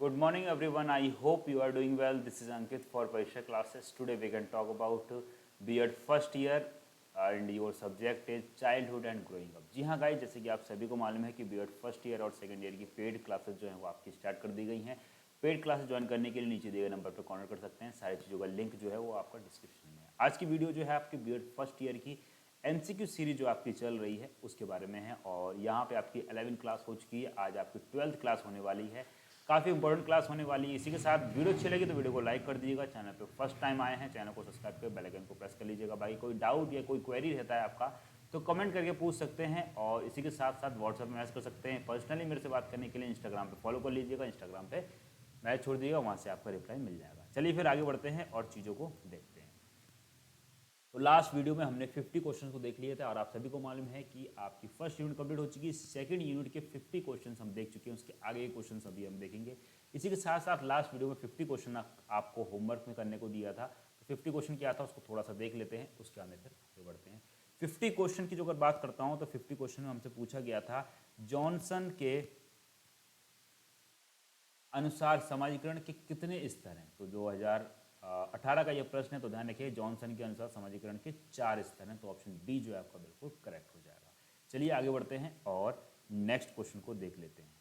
Good morning, everyone. I hope you are doing well. This is Ankit for Parisha classes. Today we can talk about B.Ed first year and your subject is childhood and growing up. जी हाँ guys, जैसे कि आप सभी को मालूम है कि B.Ed first year और सेकंड ईयर की पेड क्लासेस जो हैं वो आपकी स्टार्ट कर दी गई हैं। पेड क्लासेस ज्वाइन करने के लिए नीचे दिए गए नंबर पर कॉन्टैक्ट कर सकते हैं। सारी चीज़ों का लिंक जो है वो आपका डिस्क्रिप्शन में है। आज की वीडियो जो है आपकी B.Ed फर्स्ट ईयर की MCQ सीरीज जो आपकी चल रही है उसके बारे में है और यहाँ पे आपकी 11th क्लास हो चुकी है। आज आपकी 12th क्लास होने वाली है। काफ़ी इंपॉर्टेंट क्लास होने वाली है। इसी के साथ वीडियो अच्छी लगी तो वीडियो को लाइक कर दीजिएगा। चैनल पे फर्स्ट टाइम आए हैं चैनल को सब्सक्राइब कर बेल आइकन को प्रेस कर लीजिएगा। भाई कोई डाउट या कोई क्वेरी रहता है आपका तो कमेंट करके पूछ सकते हैं और इसी के साथ साथ व्हाट्सएप में मैसेज कर सकते हैं। पर्सनली मेरे से बात करने के लिए इंस्टाग्राम पे फॉलो कर लीजिएगा। इंस्टाग्राम पे मैसेज छोड़ दीजिएगा, वहाँ से आपका रिप्लाई मिल जाएगा। चलिए फिर आगे बढ़ते हैं और चीज़ों को देखते हैं। तो लास्ट वीडियो में हमने 50 क्वेश्चन को देख लिए थे और आप सभी को मालूम है कि आपकी फर्स्ट यूनिट कंप्लीट हो चुकी है। सेकंड यूनिट के 50 क्वेश्चन हम देख चुके हैं, उसके आगे के क्वेश्चन अभी हम देखेंगे। इसी के साथ साथ लास्ट वीडियो में 50 क्वेश्चन आपको होमवर्क में करने को दिया था। तो 50 क्वेश्चन क्या था उसको थोड़ा सा देख लेते हैं, उसके आगे फिर आगे बढ़ते हैं। 50 क्वेश्चन की जो अगर बात करता हूँ तो 50 क्वेश्चन में हमसे पूछा गया था जॉनसन के अनुसार समाजीकरण के कितने स्तर हैं। तो 2018 का यह प्रश्न है, तो ध्यान रखिए जॉनसन के अनुसार समाजीकरण के 4 स्तर हैं। तो ऑप्शन बी जो है आपका बिल्कुल करेक्ट हो जाएगा। चलिए आगे बढ़ते हैं और नेक्स्ट क्वेश्चन को देख लेते हैं।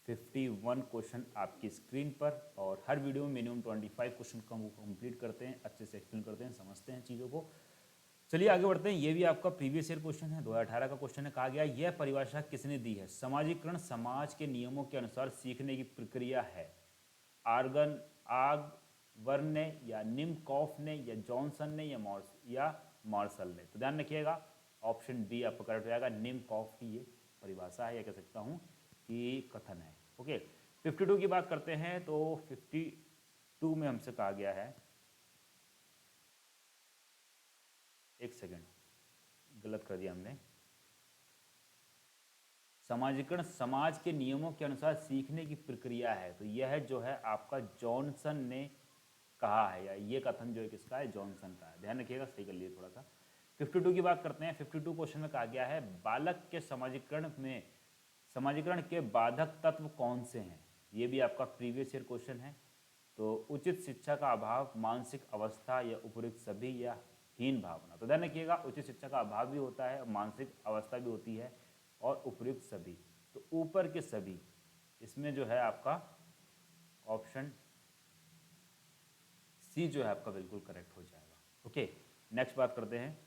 51 क्वेश्चन आपकी स्क्रीन पर और हर वीडियो में मिनिमम 25 क्वेश्चन कंप्लीट करते हैं, अच्छे से एक्सप्लेन करते हैं, समझते हैं चीज़ों को। चलिए आगे बढ़ते हैं। ये भी आपका प्रीवियस ईयर क्वेश्चन है, 2018 का क्वेश्चन है। कहा गया यह परिभाषा किसने दी है। समाजीकरण समाज के नियमों के अनुसार सीखने की प्रक्रिया है। आगवर्न ने या निमकॉफ ने या जॉनसन ने या मार्शल ने। तो ध्यान रखिएगा ऑप्शन बी आपका करेक्ट हो जाएगा। निमकॉफ की ये परिभाषा है या कह सकता हूँ कि कथन है। ओके, 52 की बात करते हैं। तो 52 में हमसे कहा गया है, एक सेकेंड गलत कर दिया हमने। समाजीकरण समाज के नियमों के अनुसार सीखने की प्रक्रिया है। तो यह जो है आपका जॉनसन ने कहा है, या ये कथन जो है किसका है, जॉनसन का है। ध्यान रखिएगा, सही कर लिए थोड़ा सा। 52 की बात करते हैं। 52 क्वेश्चन में कहा गया है बालक के समाजीकरण के बाधक तत्व कौन से हैं। ये भी आपका प्रीवियस ईयर क्वेश्चन है। तो उचित शिक्षा का अभाव, मानसिक अवस्था या उपयुक्त सभी या हीन भावना। तो ध्यान रखिएगा उचित शिक्षा का अभाव भी होता है, मानसिक अवस्था भी होती है और उपयुक्त सभी। तो ऊपर के सभी इसमें जो है आपका ऑप्शन सी जो है आपका बिल्कुल करेक्ट हो जाएगा। ओके, नेक्स्ट बात करते हैं।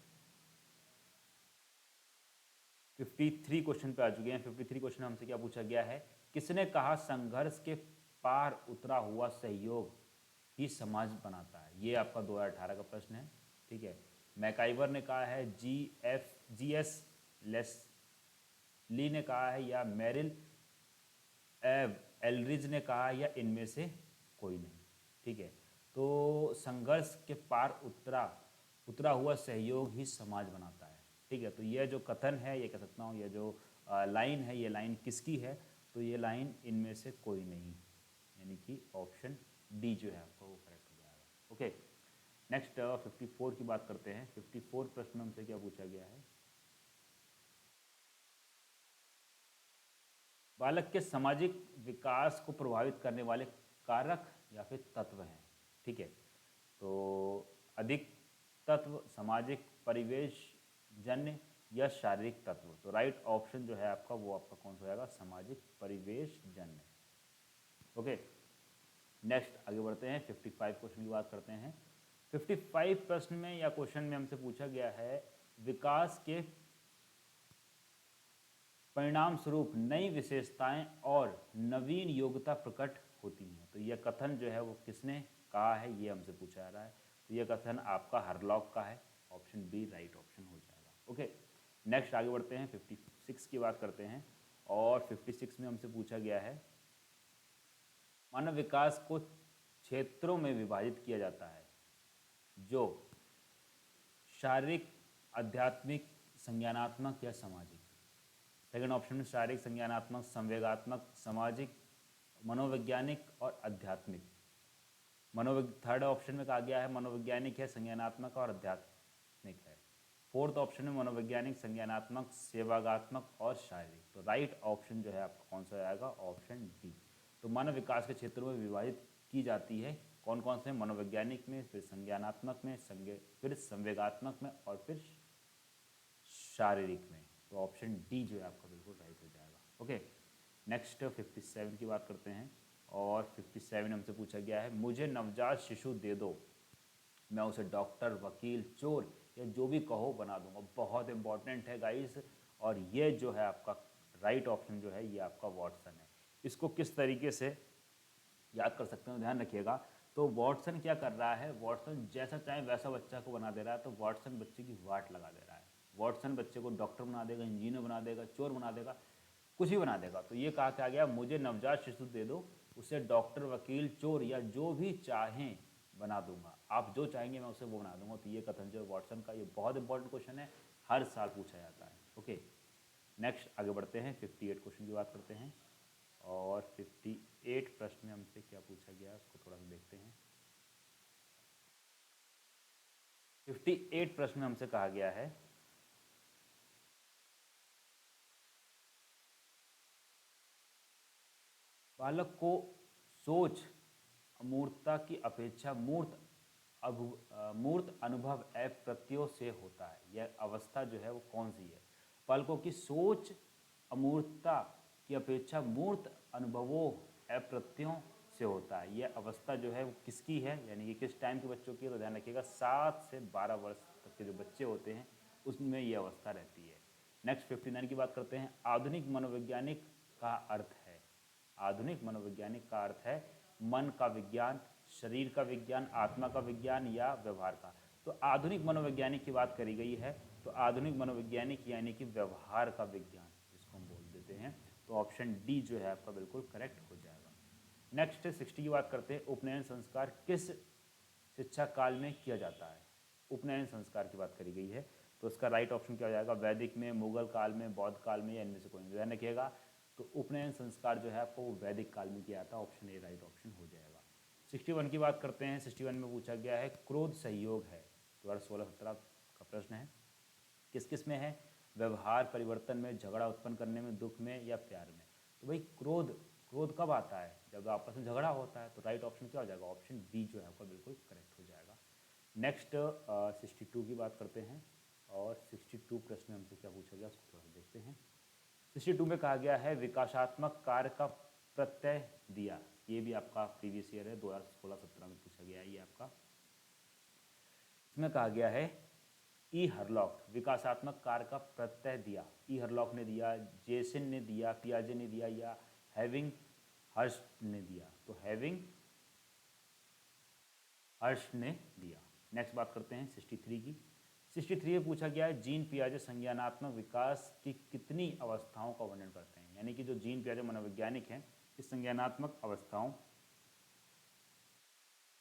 53 क्वेश्चन पे आ चुके हैं। 53 क्वेश्चन हमसे क्या पूछा गया है, किसने कहा संघर्ष के पार उतरा हुआ सहयोग ही समाज बनाता है। ये आपका 2018 का प्रश्न है। ठीक है, मैकाइवर ने कहा है, GS लेस्ली ने कहा है या मेरिल एलरिज ने कहा है या इनमें से कोई नहीं। ठीक है, तो संघर्ष के पार उतरा हुआ सहयोग ही समाज बनाता है। ठीक है, तो यह जो कथन है, ये कह सकता हूँ, यह जो लाइन है, ये लाइन किसकी है। तो ये लाइन इनमें से कोई नहीं, यानी कि ऑप्शन डी जो है आपका वो करेक्ट हो जाएगा। ओके, नेक्स्ट 54 की बात करते हैं। 54 प्रश्न हमसे क्या पूछा गया है, बालक के सामाजिक विकास को प्रभावित करने वाले कारक या फिर तत्व हैं। ठीक है, तो अधिक तत्व, सामाजिक परिवेश जन्य या शारीरिक तत्व। तो राइट ऑप्शन जो है आपका वो आपका कौन सा हो जाएगा, सामाजिक परिवेश जन्य। ओके, नेक्स्ट आगे बढ़ते हैं। 55 क्वेश्चन की बात करते हैं। 55 प्रश्न में या क्वेश्चन में हमसे पूछा गया है विकास के परिणाम स्वरूप नई विशेषताएं और नवीन योग्यता प्रकट होती हैं। तो यह कथन जो है वो किसने कहा है, ये हमसे पूछा जा रहा है। तो यह कथन आपका हरलॉक का है। ऑप्शन बी राइट ऑप्शन हो जाएगा। ओके, नेक्स्ट आगे बढ़ते हैं। 56 की बात करते हैं और 56 में हमसे पूछा गया है मानव विकास को क्षेत्रों में विभाजित किया जाता है जो शारीरिक, आध्यात्मिक, संज्ञानात्मक या सामाजिक। सेकंड ऑप्शन में शारीरिक, संज्ञानात्मक, संवेगात्मक, सामाजिक, मनोवैज्ञानिक और आध्यात्मिक। थर्ड ऑप्शन में कहा गया है मनोवैज्ञानिक है, संज्ञानात्मक और आध्यात्मिक है। फोर्थ ऑप्शन में मनोवैज्ञानिक, संज्ञानात्मक, सेवागात्मक और शारीरिक। तो राइट ऑप्शन जो है आपका कौन सा आएगा, ऑप्शन डी। तो मानव विकास के क्षेत्रों में विभाजित की जाती है। कौन कौन से? मनोवैज्ञानिक में, फिर संज्ञानात्मक में, फिर संवेगात्मक में और फिर शारीरिक में। तो ऑप्शन डी जो है आपका बिल्कुल राइट हो जाएगा। ओके, नेक्स्ट 57 की बात करते हैं। और 57 हमसे पूछा गया है, मुझे नवजात शिशु दे दो, मैं उसे डॉक्टर, वकील, चोर या जो भी कहो बना दूंगा। बहुत इंपॉर्टेंट है गाइस, और ये जो है आपका राइट ऑप्शन जो है ये आपका वॉटसन है। इसको किस तरीके से याद कर सकते हो, ध्यान रखिएगा। तो वॉटसन क्या कर रहा है, वॉटसन जैसा चाहे वैसा बच्चा को बना दे रहा है। तो वॉटसन बच्चे की वाट लगा दे रहा है। वॉटसन बच्चे को डॉक्टर बना देगा, इंजीनियर बना देगा, चोर बना देगा, कुछ भी बना देगा। तो ये कहा क्या गया, मुझे नवजात शिशु दे दो, उसे डॉक्टर, वकील, चोर या जो भी चाहें बना दूंगा। आप जो चाहेंगे मैं उसे वो बना दूंगा। तो ये कथन जो है वॉटसन का, ये बहुत इंपॉर्टेंट क्वेश्चन है, हर साल पूछा जाता है। ओके, नेक्स्ट आगे बढ़ते हैं, 58 क्वेश्चन की बात करते हैं। और 58 प्रश्न में हमसे क्या पूछा गया है उसको थोड़ा सा देखते हैं। 58 प्रश्न में हमसे कहा गया है, बालक को सोच अमूर्तता की अपेक्षा मूर्त अनुभव अप्रत्यों से होता है। यह अवस्था जो है वो कौन सी है? बालकों की सोच अमूर्तता की अपेक्षा मूर्त अनुभवों अप्रत्यों से होता है। यह अवस्था जो है वो किसकी है, यानी कि किस टाइम के बच्चों की है? तो ध्यान रखिएगा 7 से 12 वर्ष तक के जो बच्चे होते हैं उसमें यह अवस्था रहती है। नेक्स्ट 59 की बात करते हैं। आधुनिक मनोवैज्ञानिक का अर्थ है, आधुनिक मनोवैज्ञानिक का अर्थ है मन का विज्ञान, शरीर का विज्ञान, आत्मा का विज्ञान या व्यवहार का। तो आधुनिक मनोवैज्ञानिक की बात करी गई है, तो आधुनिक मनोवैज्ञानिक यानी कि व्यवहार का विज्ञान जिसको हम बोल देते हैं। तो ऑप्शन डी जो है आपका बिल्कुल करेक्ट हो जाएगा। नेक्स्ट 60 की बात करते हैं। उपनयन संस्कार किस शिक्षा काल में किया जाता है? उपनयन संस्कार की बात करी गई है, तो उसका राइट ऑप्शन क्या हो जाएगा? वैदिक में, मुगल काल में, बौद्ध काल में या इनमें से कोई नहीं। ध्यान रखिएगा, तो उपनयन संस्कार जो है आपको वो वैदिक काल में किया था। ऑप्शन ए राइट ऑप्शन हो जाएगा। 61 की बात करते हैं। 61 में पूछा गया है, क्रोध सहयोग है, 2016-17 का प्रश्न है, किस किस में है? व्यवहार परिवर्तन में, झगड़ा उत्पन्न करने में, दुख में या प्यार में। तो भाई क्रोध कब आता है? जब आपस में झगड़ा होता है। तो राइट ऑप्शन क्या हो जाएगा? ऑप्शन बी जो है आपका बिल्कुल करेक्ट हो जाएगा। नेक्स्ट 62 की बात करते हैं। और 62 प्रश्न में हमसे क्या पूछा गया उसको थोड़ा देखते हैं। 62 में कहा गया है, विकासात्मक कार्य का प्रत्यय दिया। ये भी आपका प्रीवियस ईयर है, 2016-17 में पूछा गया है ये आपका। इसमें कहा गया है, ई हरलॉक विकासात्मक कार्य का प्रत्यय दिया। ई हरलॉक ने दिया, जेसन ने दिया, पियाजे ने दिया या हैविंग हर्ष ने दिया। तो हैविंग हर्ष ने दिया। नेक्स्ट बात करते हैं 63 की। 63 में पूछा गया है, जीन पियाजे संज्ञानात्मक विकास की कितनी अवस्थाओं का वर्णन करते हैं? यानी कि जो जीन पियाजे मनोवैज्ञानिक हैं, इस संज्ञानात्मक अवस्थाओं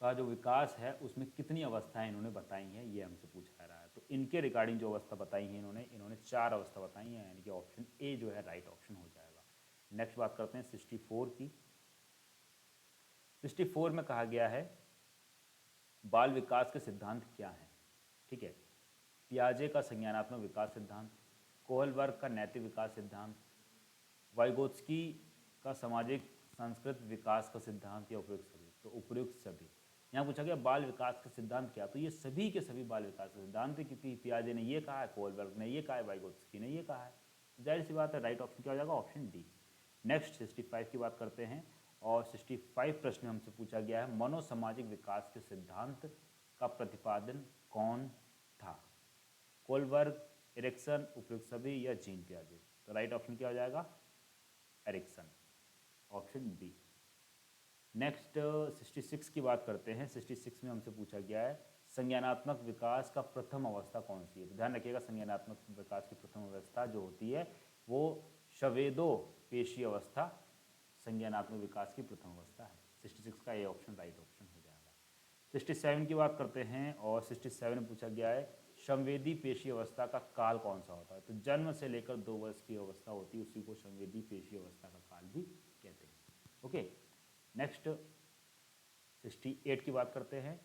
का जो विकास है उसमें कितनी अवस्थाएं इन्होंने बताई हैं, ये हमसे पूछा जा रहा है। तो इनके रिगार्डिंग जो अवस्था बताई है इन्होंने 4 अवस्था बताई हैं, यानी कि ऑप्शन ए जो है राइट ऑप्शन हो जाएगा। नेक्स्ट बात करते हैं 64 की। 64 में कहा गया है, बाल विकास के सिद्धांत क्या हैं? ठीक है, पियाजे का संज्ञानात्मक विकास सिद्धांत, कोहलबर्ग का नैतिक विकास सिद्धांत, वाइगोत्स्की का सामाजिक सांस्कृतिक विकास का सिद्धांत या उपयुक्त सभी। तो उपयुक्त सभी। यहाँ पूछा गया बाल विकास का सिद्धांत क्या, तो ये सभी के सभी बाल विकास का सिद्धांत है, क्योंकि पियाजे ने ये कहा है, कोहलबर्ग ने ये कहा है, वाइगोत्स्की ने ये कहा है। जाहिर सी बात है राइट ऑप्शन क्या हो जाएगा? Option D. नेक्स्ट 65 की बात करते हैं। और 65 प्रश्न हमसे पूछा गया है, मनोसामाजिक विकास के सिद्धांत का प्रतिपादन कौन था? कोहलबर्ग, एरिक्सन, उपयुक्त सभी या जीन पियाजे। तो राइट ऑप्शन क्या हो जाएगा? Ericsson, option B. नेक्स्ट 66 की बात करते हैं। 66 में हमसे पूछा गया है, संज्ञानात्मक विकास का प्रथम अवस्था कौन सी है? तो ध्यान रखिएगा, संज्ञानात्मक विकास की प्रथम अवस्था जो होती है वो संवेदो पेशी अवस्था संज्ञानात्मक विकास की प्रथम अवस्था है। 66 का ये ऑप्शन राइट ऑप्शन हो जाएगा। 67 की बात करते हैं। और 67 में पूछा गया है, संवेदी पेशी अवस्था का काल कौन सा होता है? तो जन्म से लेकर 2 वर्ष की अवस्था होती है, उसी को संवेदी पेशी अवस्था का काल भी कहते हैं। ओके, नेक्स्ट 68 की बात करते हैं।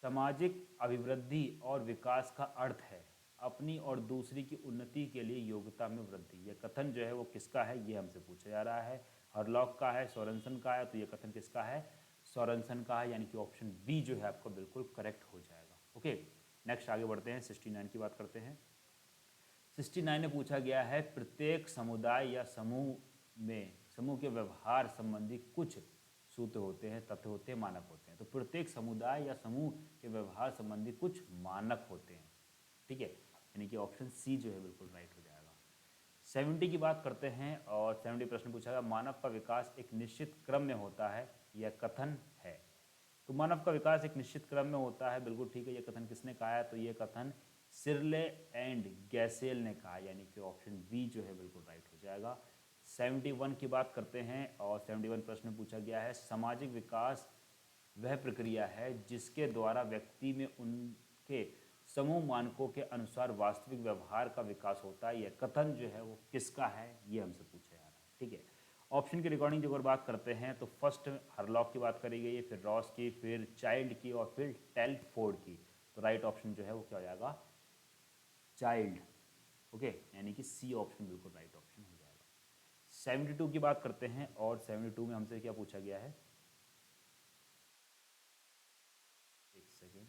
सामाजिक अभिवृद्धि और विकास का अर्थ है अपनी और दूसरी की उन्नति के लिए योग्यता में वृद्धि। यह कथन जो है वो किसका है, ये हमसे पूछा जा रहा है। हरलॉक का है, सोरेनसन का है, तो ये कथन किसका है? सोरेनसन का है, यानी कि ऑप्शन बी जो है आपका बिल्कुल करेक्ट हो जाएगा। ओके, नेक्स्ट आगे बढ़ते हैं, 69 की बात करते हैं। 69 में पूछा गया है प्रत्येक समुदाय या समूह के व्यवहार संबंधी कुछ सूत्र होते हैं, तथ्य होते हैं, मानक होते हैं। तो प्रत्येक समुदाय या समूह के व्यवहार संबंधी कुछ मानक होते हैं, ठीक है, यानी कि ऑप्शन सी जो है बिल्कुल राइट हो जाएगा। 70 की बात करते हैं और 70 प्रश्न पूछा गया मानव का विकास एक निश्चित क्रम में होता है, यह कथन है। तो मानव का विकास एक निश्चित क्रम में होता है, बिल्कुल ठीक है। यह कथन किसने कहा है? तो यह कथन सिरले एंड गैसेल ने कहा, यानी कि ऑप्शन बी जो है बिल्कुल राइट हो जाएगा। 71 की बात करते हैं और 71 प्रश्न पूछा गया है सामाजिक विकास वह प्रक्रिया है जिसके द्वारा व्यक्ति में उनके समूह मानकों के अनुसार वास्तविक व्यवहार का विकास होता है। यह कथन जो है वो किसका है, ये हमसे पूछा जा रहा है, ठीक है। ऑप्शन की रिकॉर्डिंग अगर बात करते हैं तो फर्स्ट हरलॉक की बात करी गई है, फिर रॉस की, फिर चाइल्ड की और फिर टेलफोर्ड की। तो राइट ऑप्शन जो है वो क्या हो जाएगा? चाइल्ड। ओके, यानी कि सी ऑप्शन बिल्कुल राइट ऑप्शन हो जाएगा। 72 की बात करते हैं और 72 में हमसे क्या पूछा गया है? एक सेकेंड।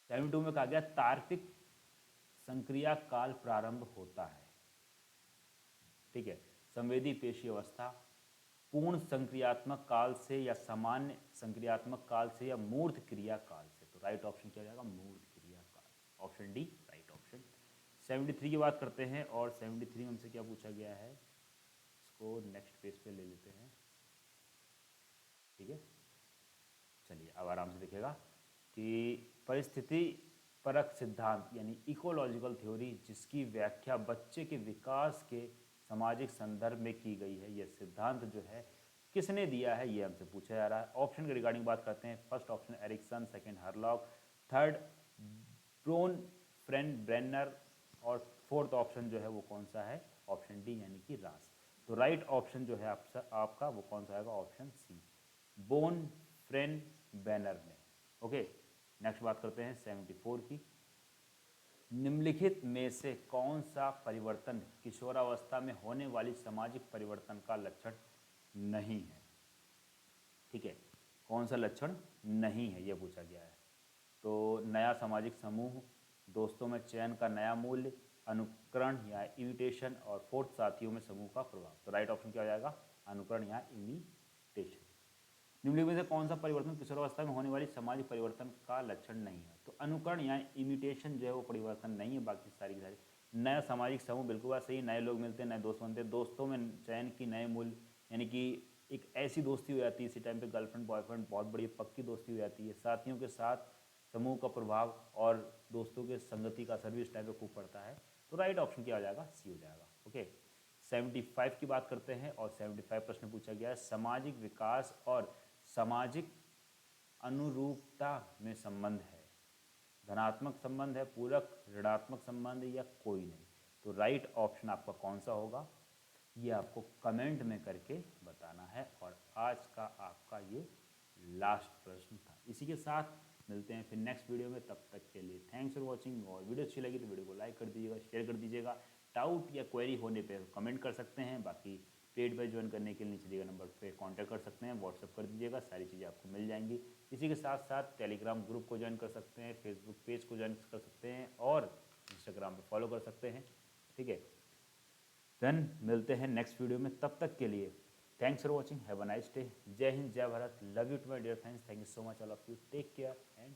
72 में कहा गया तार्किक संक्रिया काल प्रारंभ होता है, ठीक है, संवेदी पेशी अवस्था, पूर्ण संक्रियात्मक काल से या सामान्य संक्रियात्मक काल से या मूर्त क्रिया काल से। तो राइट ऑप्शन क्या हो जाएगा? मूर्त क्रिया काल, ऑप्शन डी राइट ऑप्शन। 73 की बात करते हैं और 73 में हमसे क्या पूछा गया है, इसको नेक्स्ट पेज पे ले लेते हैं, ठीक है। चलिए अब आराम से दिखेगा कि परिस्थिति परक सिद्धांत यानी इकोलॉजिकल थ्योरी जिसकी व्याख्या बच्चे के विकास के सामाजिक संदर्भ में की गई है, यह सिद्धांत जो है किसने दिया है, ये हमसे पूछा जा रहा है। ऑप्शन के रिगार्डिंग बात करते हैं। First option Erikson, second Hurlock, third Bronfenbrenner और फोर्थ ऑप्शन जो है वो कौन सा है? ऑप्शन डी यानी कि रास। तो राइट ऑप्शन जो है आपका वो कौन सा आएगा? Option C, Bronfenbrenner ने। ओके, नेक्स्ट बात करते हैं 74 की। निम्नलिखित में से कौन सा परिवर्तन किशोरावस्था में होने वाली सामाजिक परिवर्तन का लक्षण नहीं है, ठीक है, कौन सा लक्षण नहीं है ये पूछा गया है। तो नया सामाजिक समूह, दोस्तों में चयन का नया मूल्य, अनुकरण या इमिटेशन और फोर्थ साथियों में समूह का प्रभाव। तो राइट ऑप्शन क्या हो जाएगा? अनुकरण या इमिटेशन। निम्नलिखित में से कौन सा परिवर्तन किशोरावस्था में होने वाली सामाजिक परिवर्तन का लक्षण नहीं है? तो अनुकरण या इमिटेशन जो है वो परिवर्तन नहीं है, बाकी सारी की सारी। नया सामाजिक समूह बिल्कुल बात सही, नए लोग मिलते हैं, नए दोस्त बनते हैं, दोस्तों में चयन की नए मूल्य, यानी कि एक ऐसी दोस्ती हो जाती है इसी टाइम पे गर्लफ्रेंड बॉयफ्रेंड बहुत बड़ी पक्की दोस्ती हो जाती है। साथियों के साथ समूह का प्रभाव और दोस्तों के संगति का असर भी इस टाइम पे खूब पड़ता है। तो राइट ऑप्शन क्या हो जाएगा? सी हो जाएगा। ओके, 75 की बात करते हैं और 75 प्रश्न पूछा गया है सामाजिक विकास और सामाजिक अनुरूपता में संबंध है, धनात्मक संबंध है, पूरक ऋणात्मक संबंध या कोई नहीं। तो राइट ऑप्शन आपका कौन सा होगा ये आपको कमेंट में करके बताना है। और आज का आपका ये लास्ट प्रश्न था। इसी के साथ मिलते हैं फिर नेक्स्ट वीडियो में, तब तक के लिए थैंक्स फॉर वॉचिंग। और वीडियो अच्छी लगी तो वीडियो को लाइक कर दीजिएगा, शेयर कर दीजिएगा। डाउट या क्वेरी होने पे कमेंट कर सकते हैं। बाकी पेड बैच ज्वाइन करने के लिए नीचे दिए गए नंबर पे कांटेक्ट कर सकते हैं, व्हाट्सअप कर दीजिएगा, सारी चीज़ें आपको मिल जाएंगी। इसी के साथ साथ टेलीग्राम ग्रुप को ज्वाइन कर सकते हैं, फेसबुक पेज को ज्वाइन कर सकते हैं और इंस्टाग्राम पे फॉलो कर सकते हैं, ठीक है। देन मिलते हैं नेक्स्ट वीडियो में, तब तक के लिए thanks for watching, have a nice day. जय हिंद, जय Bharat, love you too my dear friends, thank you so much all of you, take care and